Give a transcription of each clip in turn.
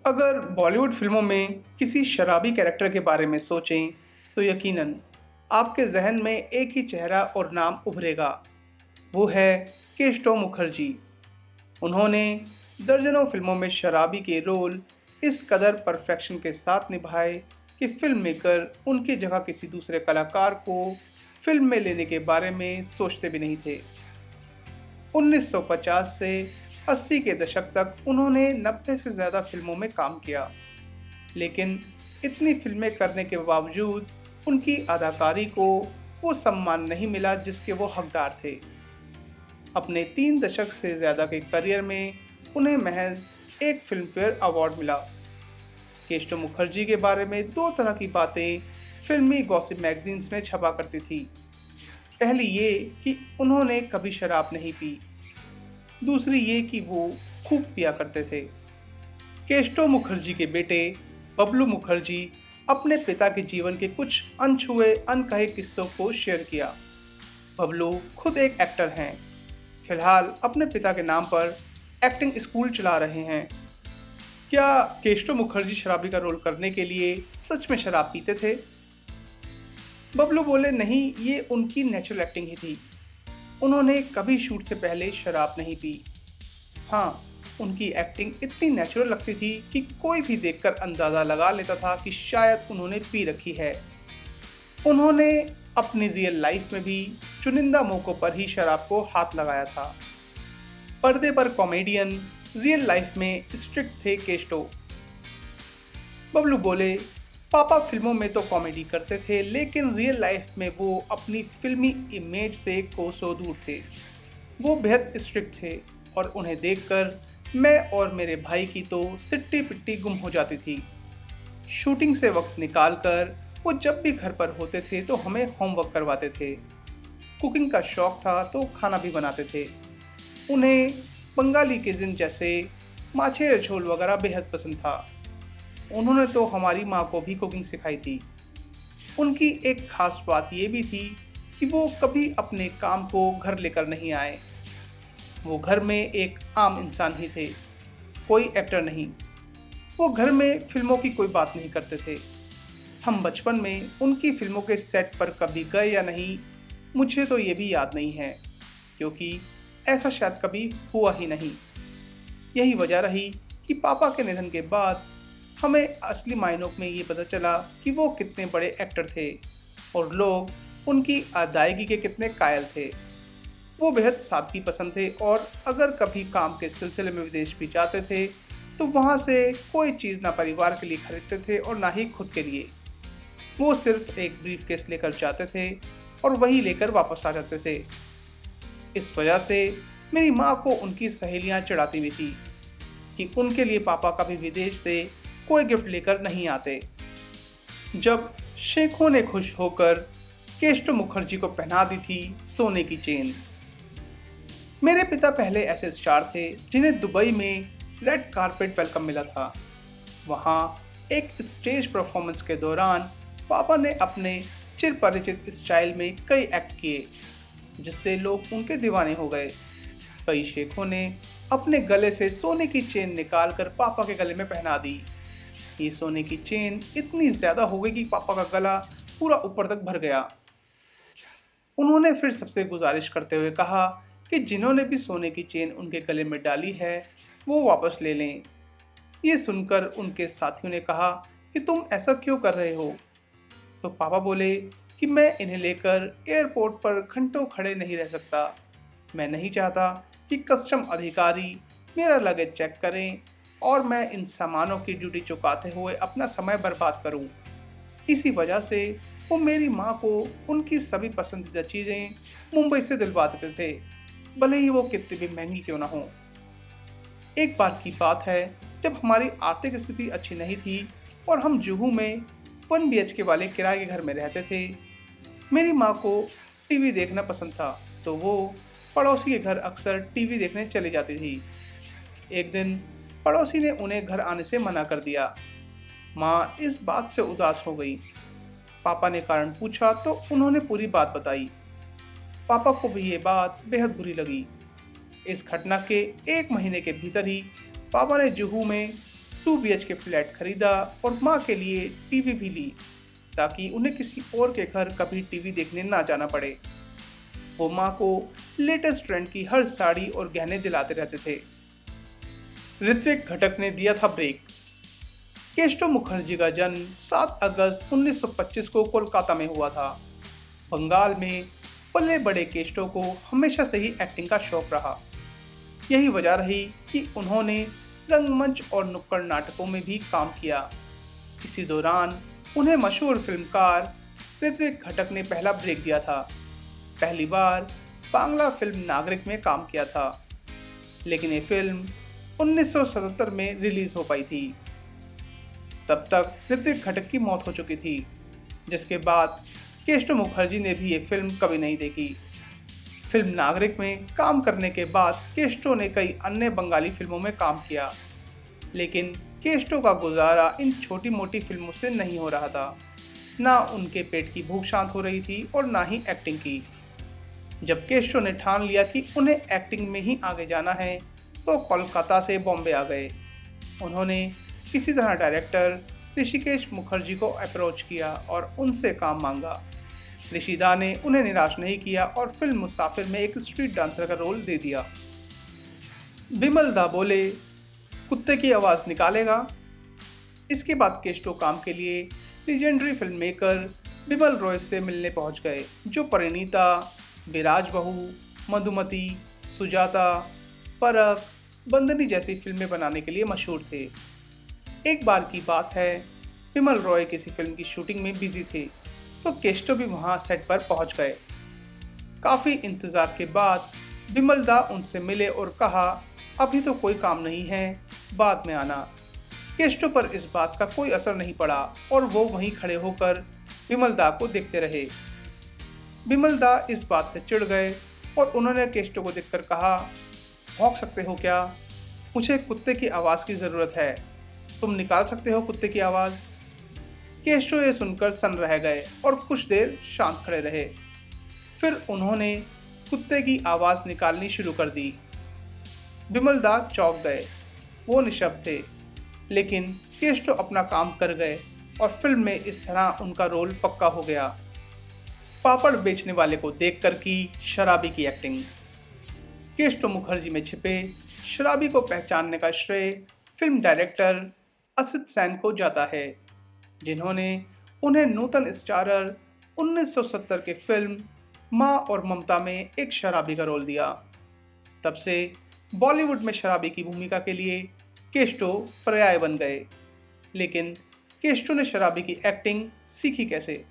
अगर बॉलीवुड फिल्मों में किसी शराबी कैरेक्टर के बारे में सोचें तो यकीनन आपके जहन में एक ही चेहरा और नाम उभरेगा। वो है केशव मुखर्जी। उन्होंने दर्जनों फिल्मों में शराबी के रोल इस कदर परफेक्शन के साथ निभाए कि फिल्म मेकर उनकी जगह किसी दूसरे कलाकार को फिल्म में लेने के बारे में सोचते भी नहीं थे। 1950 से 80 के दशक तक उन्होंने 90 से ज़्यादा फिल्मों में काम किया, लेकिन इतनी फिल्में करने के बावजूद उनकी अदाकारी को वो सम्मान नहीं मिला जिसके वो हकदार थे। अपने 3 दशक से ज़्यादा के करियर में उन्हें महज एक फिल्म फेयर अवार्ड मिला। केशव मुखर्जी के बारे में दो तरह की बातें फिल्मी गॉसिप मैगजीन्स में छपा करती थी। पहली ये कि उन्होंने कभी शराब नहीं पी, दूसरी ये कि वो खूब पिया करते थे। केशव मुखर्जी के बेटे बबलू मुखर्जी अपने पिता के जीवन के कुछ अनछुए अनकहे किस्सों को शेयर किया। बबलू खुद एक एक्टर हैं, फिलहाल अपने पिता के नाम पर एक्टिंग स्कूल चला रहे हैं। क्या केशव मुखर्जी शराबी का रोल करने के लिए सच में शराब पीते थे? बबलू बोले, नहीं, ये उनकी नेचुरल एक्टिंग ही थी। उन्होंने कभी शूट से पहले शराब नहीं पी। हाँ, उनकी एक्टिंग इतनी नेचुरल लगती थी कि कोई भी देखकर अंदाज़ा लगा लेता था कि शायद उन्होंने पी रखी है। उन्होंने अपनी रियल लाइफ में भी चुनिंदा मौक़ों पर ही शराब को हाथ लगाया था। पर्दे पर कॉमेडियन, रियल लाइफ में स्ट्रिक्ट थे केशव। बबलू बोले, पापा फिल्मों में तो कॉमेडी करते थे, लेकिन रियल लाइफ में वो अपनी फिल्मी इमेज से कोसों दूर थे। वो बेहद स्ट्रिक्ट थे और उन्हें देखकर मैं और मेरे भाई की तो सिट्टी पिट्टी गुम हो जाती थी। शूटिंग से वक्त निकालकर वो जब भी घर पर होते थे तो हमें होमवर्क करवाते थे। कुकिंग का शौक था तो खाना भी बनाते थे। उन्हें बंगाली किचन जैसे माछे झोल वगैरह बेहद पसंद था। उन्होंने तो हमारी माँ को भी कुकिंग सिखाई थी। उनकी एक खास बात ये भी थी कि वो कभी अपने काम को घर लेकर नहीं आए। वो घर में एक आम इंसान ही थे, कोई एक्टर नहीं। वो घर में फिल्मों की कोई बात नहीं करते थे। हम बचपन में उनकी फिल्मों के सेट पर कभी गए या नहीं, मुझे तो ये भी याद नहीं है, क्योंकि ऐसा शायद कभी हुआ ही नहीं। यही वजह रही कि पापा के निधन के बाद हमें असली मायनों में ये पता चला कि वो कितने बड़े एक्टर थे और लोग उनकी अदायगी के कितने कायल थे। वो बेहद सादगी पसंद थे और अगर कभी काम के सिलसिले में विदेश भी जाते थे तो वहाँ से कोई चीज़ ना परिवार के लिए खरीदते थे और ना ही खुद के लिए। वो सिर्फ एक ब्रीफ केस लेकर जाते थे और वही लेकर वापस आ जाते थे। इस वजह से मेरी माँ को उनकी सहेलियाँ चिढ़ाती हुई थी कि उनके लिए पापा कभी विदेश से कोई गिफ्ट लेकर नहीं आते। जब शेखों ने खुश होकर केशव मुखर्जी को पहना दी थी सोने की चेन। मेरे पिता पहले ऐसे स्टार थे जिन्हें दुबई में रेड कारपेट वेलकम मिला था। वहाँ एक स्टेज परफॉर्मेंस के दौरान पापा ने अपने चिर परिचित स्टाइल में कई एक्ट किए, जिससे लोग उनके दीवाने हो गए। कई शेखों ने अपने गले से सोने की चेन निकालकर पापा के गले में पहना दी। ये सोने की चेन इतनी ज़्यादा हो गई कि पापा का गला पूरा ऊपर तक भर गया। उन्होंने फिर सबसे गुजारिश करते हुए कहा कि जिन्होंने भी सोने की चेन उनके गले में डाली है वो वापस ले लें। ये सुनकर उनके साथियों ने कहा कि तुम ऐसा क्यों कर रहे हो? तो पापा बोले कि मैं इन्हें लेकर एयरपोर्ट पर घंटों खड़े नहीं रह सकता। मैं नहीं चाहता कि कस्टम अधिकारी मेरा लगेज चेक करें और मैं इन सामानों की ड्यूटी चुकाते हुए अपना समय बर्बाद करूं। इसी वजह से वो मेरी माँ को उनकी सभी पसंदीदा चीज़ें मुंबई से दिलवा देते थे, भले ही वो कितनी भी महंगी क्यों ना हो। एक बार की बात है जब हमारी आर्थिक स्थिति अच्छी नहीं थी और हम जुहू में 1 BHK वाले किराए के घर में रहते थे। मेरी माँ को टीवी देखना पसंद था तो वो पड़ोसी के घर अक्सर टीवी देखने चली जाती थी। एक दिन पड़ोसी ने उन्हें घर आने से मना कर दिया। माँ इस बात से उदास हो गई। पापा ने कारण पूछा तो उन्होंने पूरी बात बताई। पापा को भी ये बात बेहद बुरी लगी। इस घटना के 1 महीने के भीतर ही पापा ने जुहू में 2 BHK फ्लैट खरीदा और माँ के लिए टीवी भी ली, ताकि उन्हें किसी और के घर कभी टीवी देखने ना जाना पड़े। वो माँ को लेटेस्ट ट्रेंड की हर साड़ी और गहने दिलाते रहते थे। ऋत्विक घटक ने दिया था ब्रेक। केशव मुखर्जी का जन्म 7 अगस्त 1925 को कोलकाता में हुआ था। बंगाल में पले बड़े केशव को हमेशा से ही एक्टिंग का शौक रहा। यही वजह रही कि उन्होंने रंगमंच और नुक्कड़ नाटकों में भी काम किया। इसी दौरान उन्हें मशहूर फिल्मकार ऋत्विक घटक ने पहला ब्रेक दिया था। पहली बार बांग्ला फिल्म नागरिक में काम किया था, लेकिन ये फिल्म 1977 में रिलीज हो पाई थी। तब तक ऋत्विक घटक की मौत हो चुकी थी, जिसके बाद केशव मुखर्जी ने भी ये फिल्म कभी नहीं देखी। फिल्म नागरिक में काम करने के बाद केशव ने कई अन्य बंगाली फिल्मों में काम किया, लेकिन केशव का गुजारा इन छोटी मोटी फिल्मों से नहीं हो रहा था। ना उनके पेट की भूख शांत हो रही थी और ना ही एक्टिंग की। जब केशव ने ठान लिया कि उन्हें एक्टिंग में ही आगे जाना है, तो कोलकाता से बॉम्बे आ गए। उन्होंने किसी तरह डायरेक्टर ऋषिकेश मुखर्जी को अप्रोच किया और उनसे काम मांगा। ऋषिदा ने उन्हें निराश नहीं किया और फिल्म मुसाफिर में एक स्ट्रीट डांसर का रोल दे दिया। बिमल दा बोले, कुत्ते की आवाज़ निकालेगा। इसके बाद केशव काम के लिए legendary film maker Bimal Roy से मिलने पहुंच गए, जो परिणीता, विराज बहू, मधुमती, सुजाता, परख, बंदनी जैसी फिल्में बनाने के लिए मशहूर थे। एक बार की बात है, बिमल रॉय किसी फिल्म की शूटिंग में बिजी थे, तो केशव भी वहां सेट पर पहुंच गए। काफ़ी इंतज़ार के बाद बिमल दा उनसे मिले और कहा, अभी तो कोई काम नहीं है, बाद में आना। केशव पर इस बात का कोई असर नहीं पड़ा और वो वहीं खड़े होकर बिमल दा को देखते रहे। बिमल दा इस बात से चिढ़ गए और उन्होंने केशव को देखकर कहा, भौंक सकते हो क्या? मुझे कुत्ते की आवाज़ की ज़रूरत है, तुम निकाल सकते हो कुत्ते की आवाज़? केशव ये सुनकर सन्न रह गए और कुछ देर शांत खड़े रहे। फिर उन्होंने कुत्ते की आवाज़ निकालनी शुरू कर दी। बिमल दा चौंक गए। वो निशब्द थे, लेकिन केशव अपना काम कर गए और फिल्म में इस तरह उनका रोल पक्का हो गया। पापड़ बेचने वाले को देखकर की शराबी की एक्टिंग। केशव मुखर्जी में छिपे शराबी को पहचानने का श्रेय फिल्म डायरेक्टर असित सेन को जाता है, जिन्होंने उन्हें नूतन स्टारर 1970 के फिल्म माँ और ममता में एक शराबी का रोल दिया। तब से बॉलीवुड में शराबी की भूमिका के लिए केशव पर्याय बन गए। लेकिन केशव ने शराबी की एक्टिंग सीखी कैसे?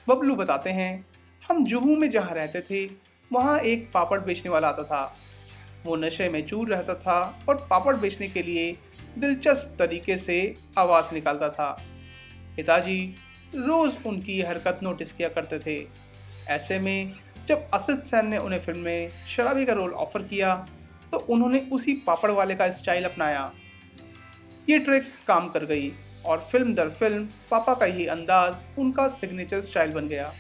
बबलू बताते हैं, हम जुहू में जहाँ रहते थे, वहाँ एक पापड़ बेचने वाला आता था। वो नशे में चूर रहता था और पापड़ बेचने के लिए दिलचस्प तरीके से आवाज़ निकालता था। पिताजी रोज़ उनकी ये हरकत नोटिस किया करते थे। ऐसे में जब असित सेन ने उन्हें फिल्म में शराबी का रोल ऑफर किया, तो उन्होंने उसी पापड़ वाले का स्टाइल अपनाया। ये ट्रिक काम कर गई और फिल्म दर फिल्म पापा का ही अंदाज उनका सिग्नेचर स्टाइल बन गया।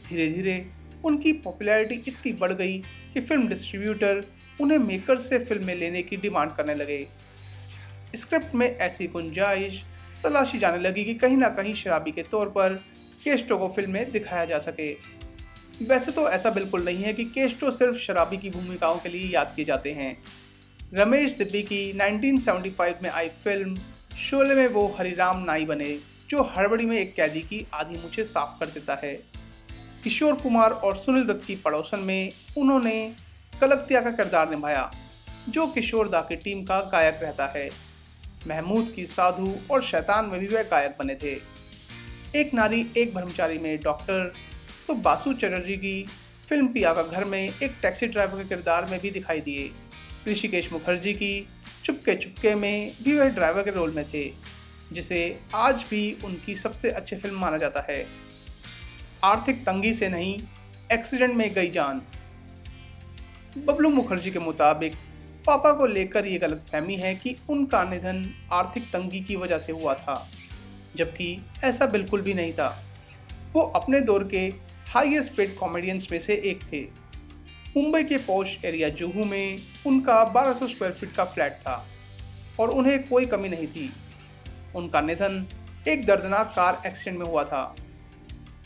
धीरे धीरे उनकी पॉपुलैरिटी इतनी बढ़ गई कि फिल्म डिस्ट्रीब्यूटर उन्हें मेकर से फिल्में लेने की डिमांड करने लगे। स्क्रिप्ट में ऐसी गुंजाइश तलाशी जाने लगी कि कहीं ना कहीं शराबी के तौर पर केशव को फिल्म में दिखाया जा सके। वैसे तो ऐसा बिल्कुल नहीं है कि केशव सिर्फ शराबी की भूमिकाओं के लिए याद किए जाते हैं। रमेश सिब्बी की 1975 में आई फिल्म शोले में वो हरिराम नाई बने, जो हड़बड़ी में एक कैदी की आधी मूछें साफ कर देता है। किशोर कुमार और सुनील दत्त की पड़ोसन में उन्होंने कलकतिया का किरदार निभाया, जो किशोर दा की टीम का गायक रहता है। महमूद की साधु और शैतान में भी वह गायक बने थे। एक नारी एक ब्रह्मचारी में डॉक्टर, तो बासु चटर्जी की फिल्म पिया का घर में एक टैक्सी ड्राइवर के किरदार में भी दिखाई दिए। ऋषिकेश मुखर्जी की चुपके चुपके में भी वह ड्राइवर के रोल में थे, जिसे आज भी उनकी सबसे अच्छी फिल्म माना जाता है। आर्थिक तंगी से नहीं, एक्सीडेंट में गई जान। बबलू मुखर्जी के मुताबिक पापा को लेकर ये गलतफहमी है कि उनका निधन आर्थिक तंगी की वजह से हुआ था, जबकि ऐसा बिल्कुल भी नहीं था। वो अपने दौर के हाईएस्ट पेड कॉमेडियंस में से एक थे। मुंबई के पॉश एरिया जुहू में उनका 1200 स्क्वायर फीट का फ्लैट था। और उन्हें कोई कमी नहीं थी। उनका निधन एक दर्दनाक कार एक्सीडेंट में हुआ था।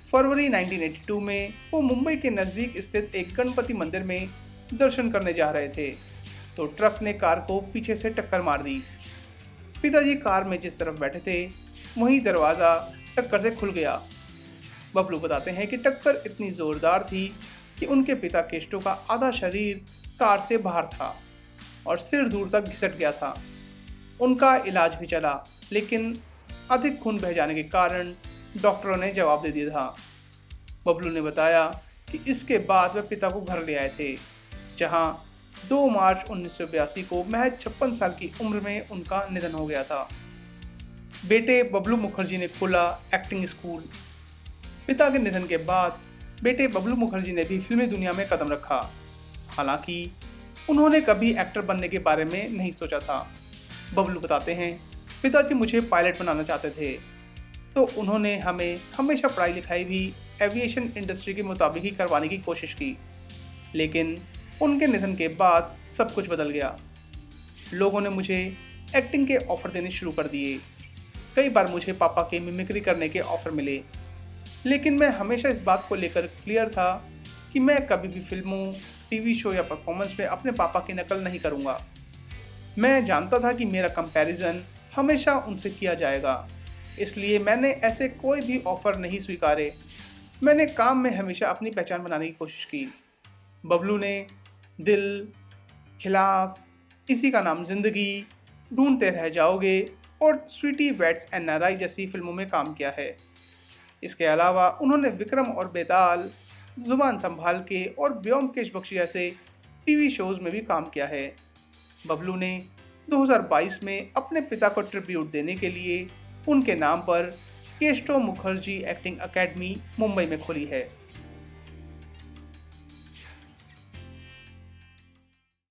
फरवरी 1982 में वो मुंबई के नज़दीक स्थित एक गणपति मंदिर में दर्शन करने जा रहे थे तो ट्रक ने कार को पीछे से टक्कर मार दी। पिताजी कार में जिस तरफ बैठे थे वहीं दरवाज़ा टक्कर से खुल गया। बबलू बताते हैं कि टक्कर इतनी ज़ोरदार थी कि उनके पिता केस्टो का आधा शरीर कार से बाहर था और सिर दूर तक घिसट गया था। उनका इलाज भी चला, लेकिन अधिक खून बह जाने के कारण डॉक्टरों ने जवाब दे दिया था। बबलू ने बताया कि इसके बाद वे पिता को घर ले आए थे, जहां 2 मार्च 1982 को महज 56 साल की उम्र में उनका निधन हो गया था। बेटे बबलू मुखर्जी ने खोला एक्टिंग स्कूल। पिता के निधन के बाद बेटे बबलू मुखर्जी ने भी फिल्मी दुनिया में कदम रखा। हालांकि उन्होंने कभी एक्टर बनने के बारे में नहीं सोचा था। बबलू बताते हैं, पिताजी मुझे पायलट बनाना चाहते थे, तो उन्होंने हमें हमेशा पढ़ाई लिखाई भी एविएशन इंडस्ट्री के मुताबिक ही करवाने की कोशिश की, लेकिन उनके निधन के बाद सब कुछ बदल गया। लोगों ने मुझे एक्टिंग के ऑफ़र देने शुरू कर दिए। कई बार मुझे पापा की मिमिक्री करने के ऑफ़र मिले, लेकिन मैं हमेशा इस बात को लेकर क्लियर था कि मैं कभी भी फिल्मों, टीवी शो या परफॉर्मेंस में अपने पापा की नकल नहीं करूँगा। मैं जानता था कि मेरा कंपैरिजन हमेशा उनसे किया जाएगा, इसलिए मैंने ऐसे कोई भी ऑफ़र नहीं स्वीकारे। मैंने काम में हमेशा अपनी पहचान बनाने की कोशिश की। बबलू ने दिल, खिलाफ, इसी का नाम ज़िंदगी, ढूंढते रह जाओगे और स्वीटी वेड्स एनआरआई जैसी फिल्मों में काम किया है। इसके अलावा उन्होंने विक्रम और बेताल, जुबान संभाल के और ब्योमकेश बख्शी जैसे टीवी शोज़ में भी काम किया है। बबलू ने 2022 में अपने पिता को ट्रिब्यूट देने के लिए उनके नाम पर Kesto Mukherjee acting academy Mumbai में खोली है।